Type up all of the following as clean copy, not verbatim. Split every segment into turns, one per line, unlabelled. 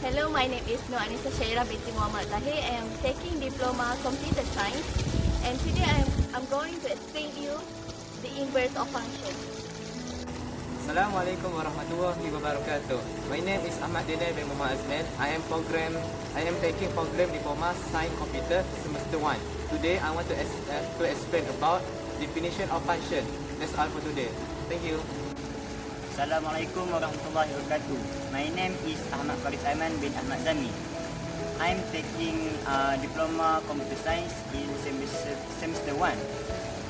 Hello, my name is Nur Anissa Syairah binti Muhammad Zahir. I am taking Diploma Computer Science, and today I'm going to explain you the inverse of function.
Assalamualaikum warahmatullahi wabarakatuh. My name is Ahmad Dinay bin Muhammad Azman. I am taking program Diploma Science Computer Semester 1. Today I want to explain about definition of function. That's all for today. Thank you.
Assalamualaikum warahmatullahi wabarakatuh. My name is Ahmad Faris Aiman bin Ahmad Zami. I'm taking Diploma Computer Science in semester 1.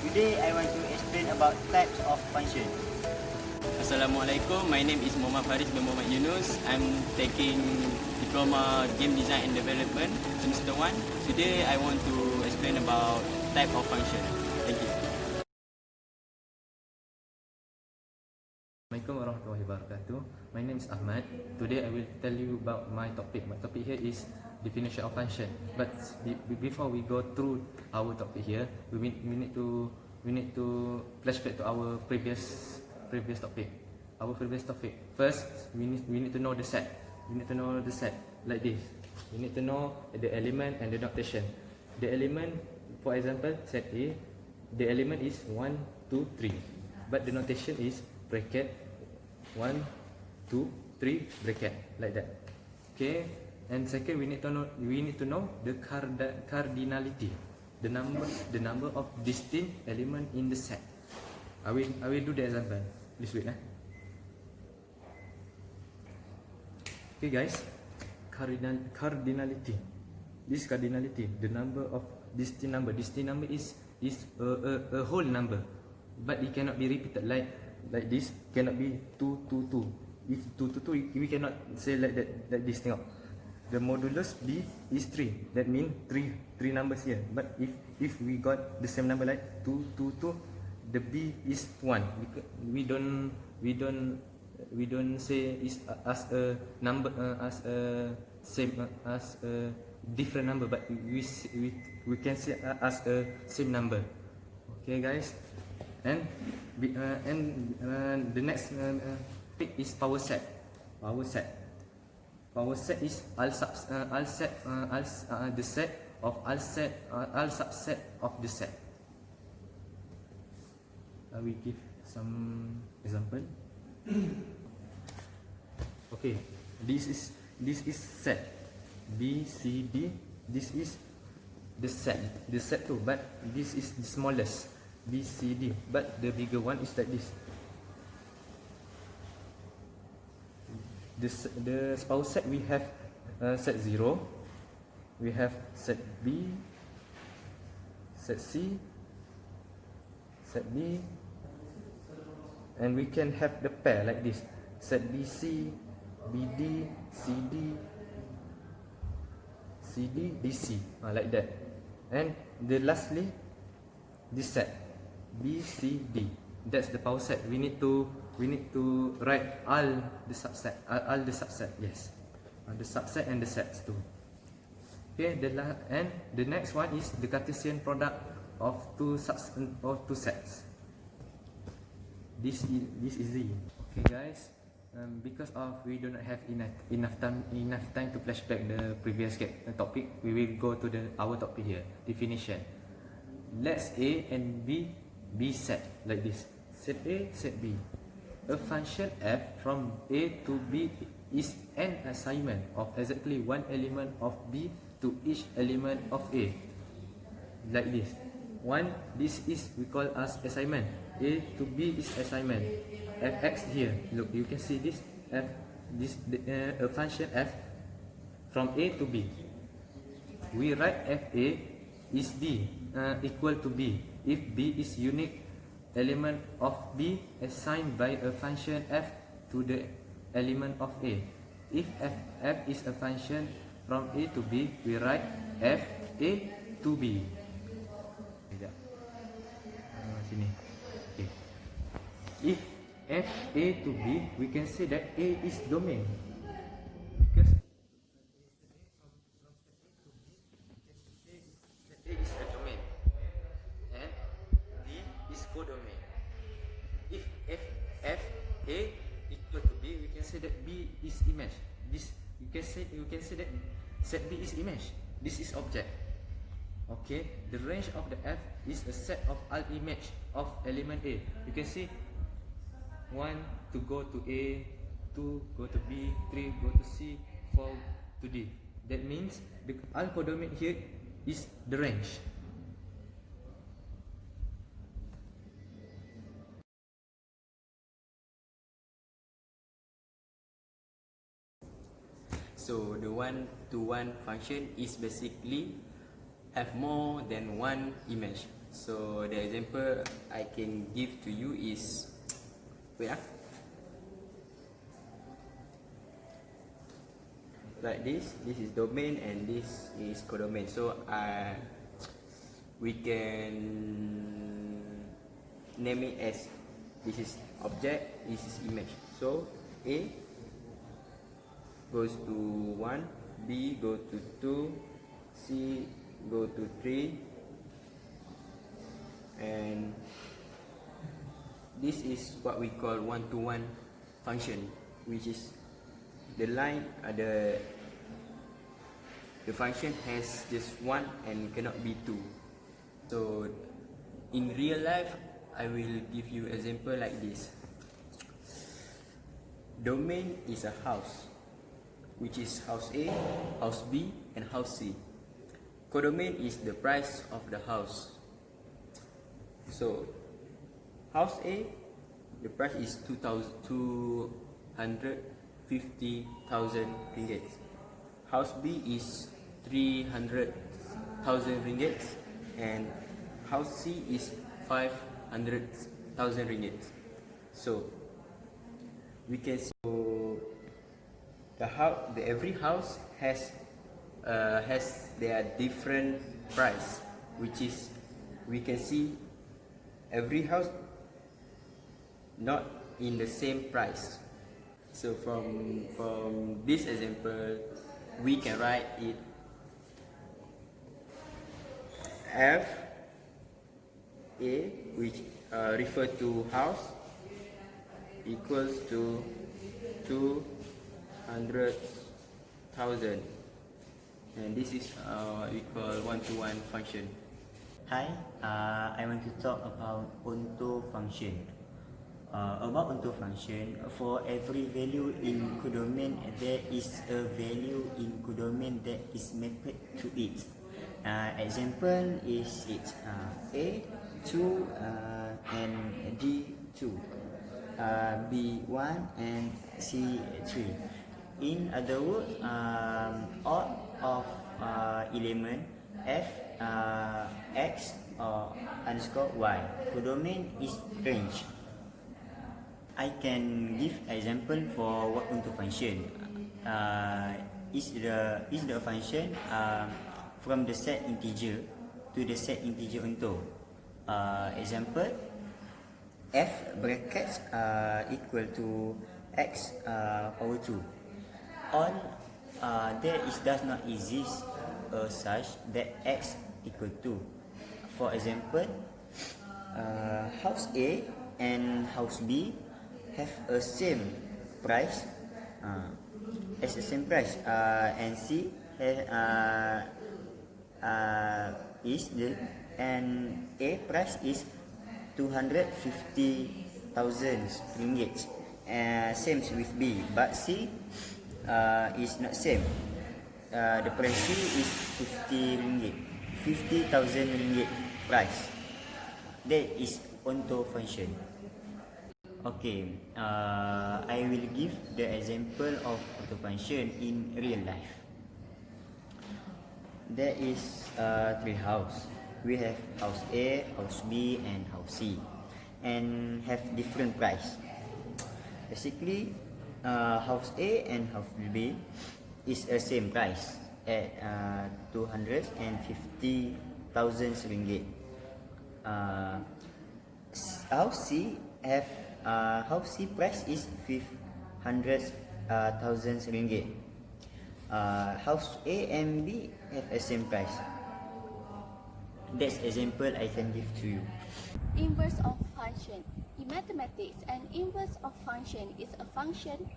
Today I want to explain about types of function.
Assalamualaikum, my name is Muhammad Faris bin Muhammad Yunus. I'm taking Diploma Game Design and Development semester 1. Today I want to explain about type of function. Thank you.
Assalamualaikum warahmatullahi wabarakatuh. My name is Ahmad. Today I will tell you about my topic. My topic here is definition of function. But before we go through our topic here, we need to flashback to our previous topic. Our previous topic. First, we need to know the set. We need to know the set like this. We need to know the element and the notation. The element, for example, set A. The element is 1, 2, 3. But the notation is bracket 1, 2, 3 bracket like that. Okay. And second, we need to know the cardinality, the number of distinct element in the set. I will do the example. Please wait. Okay, guys. Cardinality. This cardinality, the number of distinct number. Distinct number is a whole number, but it cannot be repeated like this. Cannot be 2, 2, 2. If 2, 2, 2, we cannot say like that, like this. Tengok. The modulus B is 3. That means three numbers here. But if we got the same number like 2, 2, 2, the B is 1. We don't say it's as a number as a same as a different number, but we can say as a same number. Okay, guys. And the next pick is power set. Power set is the set of all subset of the set. I will give some example. Okay, this is set B, C, D. This is the set too, but this is the smallest B, C, D, but the bigger one is like this. The power set, we have set 0, we have set B, set C, set D, and we can have the pair like this: set BC, BD, CD, CD, DC, like that. And lastly, this set BCD. That's the power set. We need to write all the subset. Yes, the subset and the sets too. Okay. And the next one is the Cartesian product of two sets. This is easy. Okay, guys. Because we do not have enough time to flashback the previous topic, we will go to our topic here. Definition. Let's A and B be set like this. Set A, set B. A function f from A to B is an assignment of exactly one element of B to each element of A. Like this. This is we call as assignment. A to B is assignment. Fx here. Look, you can see this f. A function f from A to B. We write fa is D equal to B if B is unique element of B assigned by a function f to the element of A. If f is a function from A to B, we write f A to B. Sini. Okay. If f A to B, we can say that A is domain, because A is a domain and B is codomain. If f A equal to B, we can say that B is image. you can say that set B is image. This is object. Okay, the range of the F is a set of all image of element A. You can see 1 to go to A, 2 go to B, 3 go to C, 4 to D. That means the all codomain here is the range.
So the one-to-one function is basically have more than one image. So the example I can give to you is, wait, like this is domain and this is codomain. So we can name it as this is object, this is image. So A goes to 1, B go to 2, C go to 3, and this is what we call one-to-one function, which is the line the function has just one and cannot be two. So in real life, I will give you example like this. Domain is a house, which is house A, house B, and house C. Codomain is the price of the house. So house A, the price is 250,000 ringgit. House B is 300,000 ringgit, and house C is 500,000 ringgit. So we can see every house has their different price, which is we can see every house not in the same price. So from this example, we can write it F A, which refer to house, equals to 200,000, and this is what we call one-to-one function.
Hi, I want to talk about onto function. About onto function, for every value in codomain, there is a value in codomain that is mapped to it. Example is it A 2 and D 2, B 1 and C 3. In other words, all of element F, X or underscore Y, codomain is range. I can give example for what onto function. Is the function from the set integer to the set integer onto. Example, F brackets equal to X power 2. On there does not exist such that X equal to. For example, house A and house B have a same price, as the same price, and C is the and A price is 250,000 ringgit. Same with B, but C is not same. The price C is 50,000 ringgit price. That is onto function. Okay, I will give the example of onto function in real life. There is three houses. We have house A, house B, and house C, and have different price. Basically, house A and house B is the same price at 250,000 ringgit. House C have house C price is 500,000 ringgit. House A and B have the same price. That's example I can give to you.
Inverse of function. In mathematics, an inverse of function is a function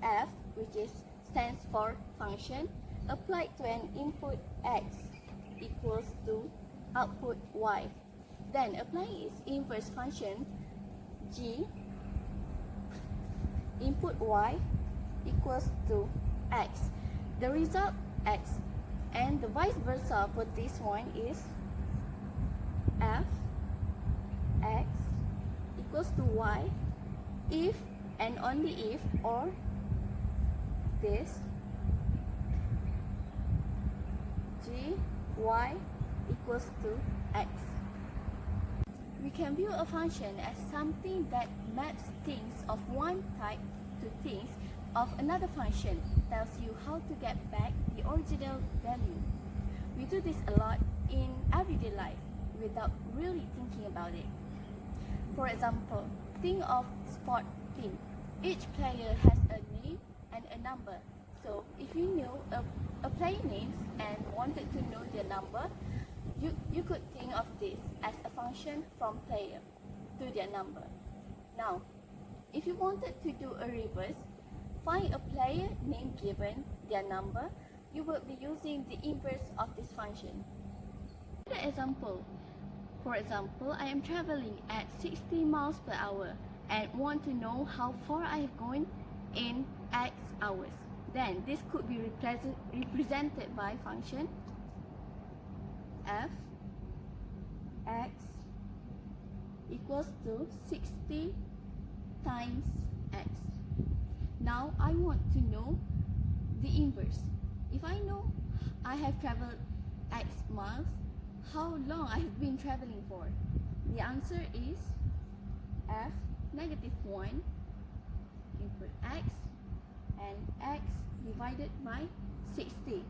f, which is stands for function applied to an input x equals to output y. Then applying its inverse function g input y equals to x. The result x, and the vice versa for this one is f x equals to y if and only if, or this g y equals to x. We can view a function as something that maps things of one type to things of another function, tells you how to get back the original value. We do this a lot in everyday life without really thinking about it. For example, think of sport team. Each player has a name and a number. So if you knew a player names and wanted to know their number, you could think of this as a function from player to their number. Now, if you wanted to do a reverse, find a player name given their number, you will be using the inverse of this function. Another example. For example, I am traveling at 60 miles per hour and want to know how far I have gone in X hours. Then this could be represented by function f x equals to 60 times x. Now I want to know the inverse. If I know I have traveled x miles, how long I have been traveling for? The answer is f -1 input x and x divided by 60.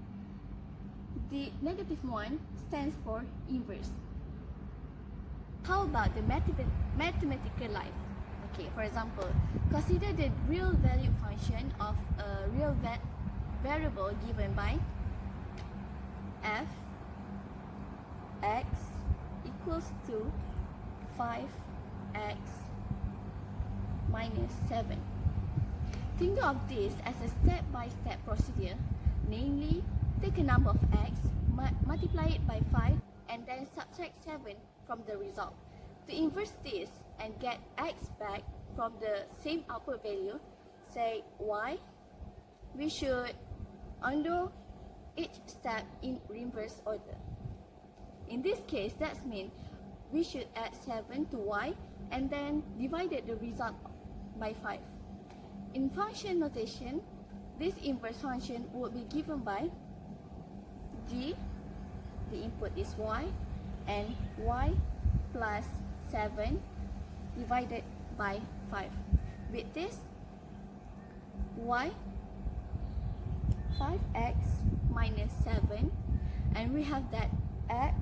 The -1 stands for inverse. How about the mathematical life? Okay, for example, consider the real value function of a real variable given by f x equals to 5x minus 7. Think of this as a step-by-step procedure, namely, take a number of x, multiply it by 5, and then subtract 7 from the result. To inverse this and get x back from the same output value, say y, we should undo each step in reverse order. In this case, that means we should add 7 to y and then divided the result by 5. In function notation, this inverse function would be given by g, the input is y, and y plus 7 divided by 5. With this, y 5x minus 7, and we have that x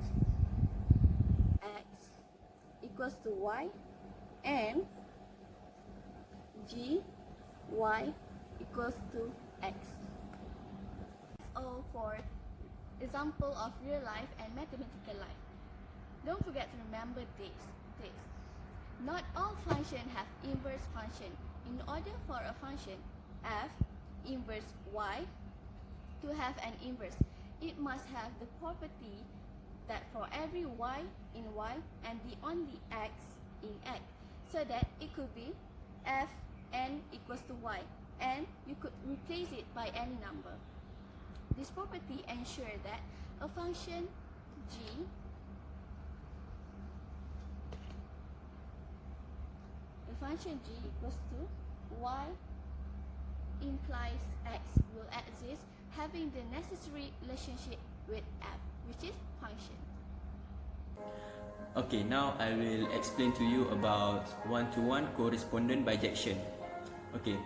equals to y, and g y equals to x. That's all for example of real life and mathematical life. Don't forget to remember this. Not all functions have inverse function. In order for a function f inverse y to have an inverse, it must have the property that for every y in y and the only x in x, so that it could be f n equals to y, and you could replace it by any number. This property ensures that a function g equals to y implies x will exist having the necessary relationship with f, which is function.
Okay, now I will explain to you about one-to-one correspondent bijection. Okay,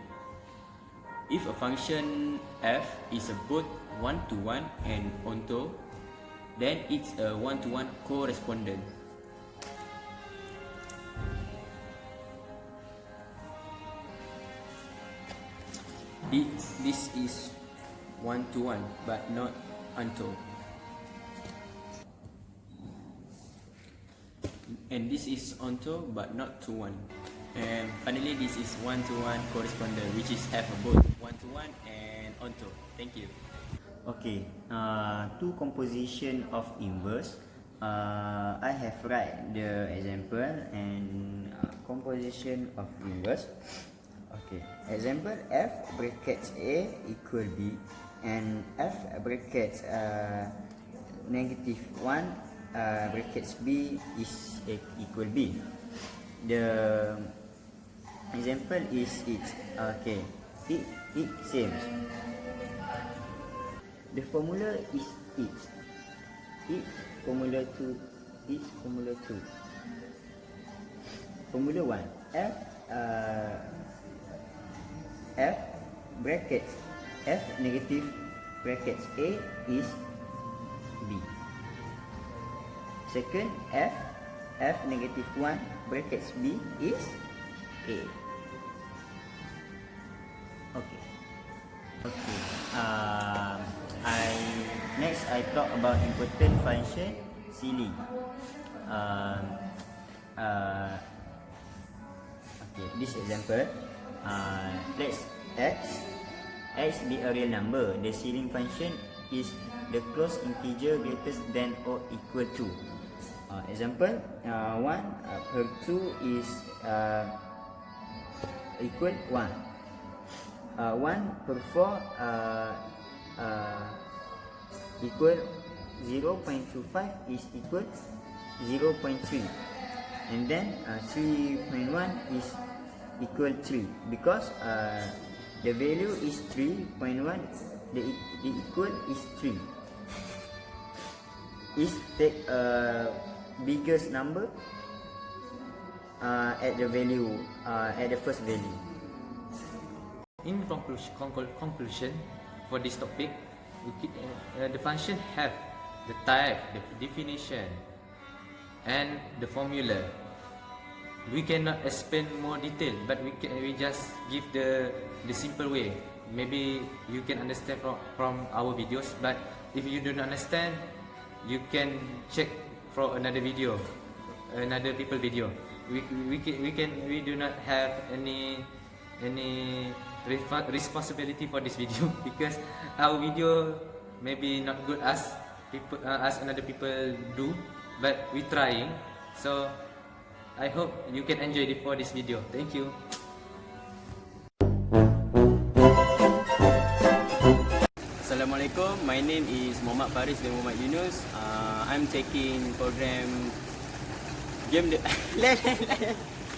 if a function f is a both one-to-one and onto, then it's a one-to-one correspondent. This is one-to-one but not onto. And this is onto but not to one. And finally, this is one-to-one correspondent, which is have both one-to-one and onto. Thank you.
Okay, to composition of inverse, I have write the example and composition of inverse. Okay, example f brackets a equal b and f brackets negative 1 brackets b is equal b. The example is it. Okay, it same. The formula is it. It formula 2. It formula 2. Formula 1. F brackets f negative brackets a is b. Second, f negative 1 brackets b is a. Okay. Okay. I talk about important function silly. Okay, this example. Let's x be a real number. The ceiling function is the closed integer greater than or equal to. Example 1 per 2 is equal 1. 1 per 4 equal 0.25 is equal 0.3, and then 3.1 is equal 3 because the value is 3.1, the equal is 3. Is take biggest number at the value at the first value.
In conclusion for this topic, the function have the type, the definition, and the formula. We cannot explain more detail, but we just give the simple way. Maybe you can understand from our videos, but if you do not understand, you can check from another video, another people video. We do not have any responsibility for this video because our video maybe not good as people as another people do, but we trying. So I hope you can enjoy for this video. Thank you.
Assalamualaikum. My name is Muhammad Faris bin Muhammad Yunus. I'm taking program game.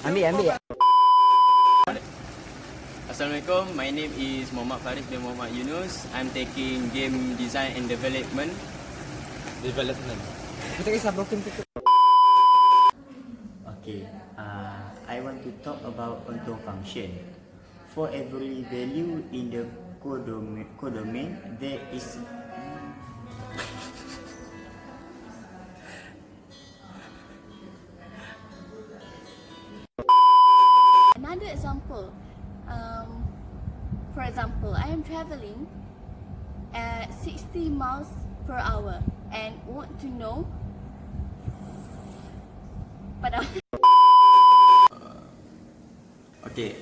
Ambil.
Assalamualaikum. My name is Muhammad Faris bin Muhammad Yunus. I'm taking game design and development.
Kita kisah broken kita. Okay, I want to talk about onto function. For every value in the codomain, there is
Another example. For example, I am traveling at 60 miles per hour and want to know.
Okay,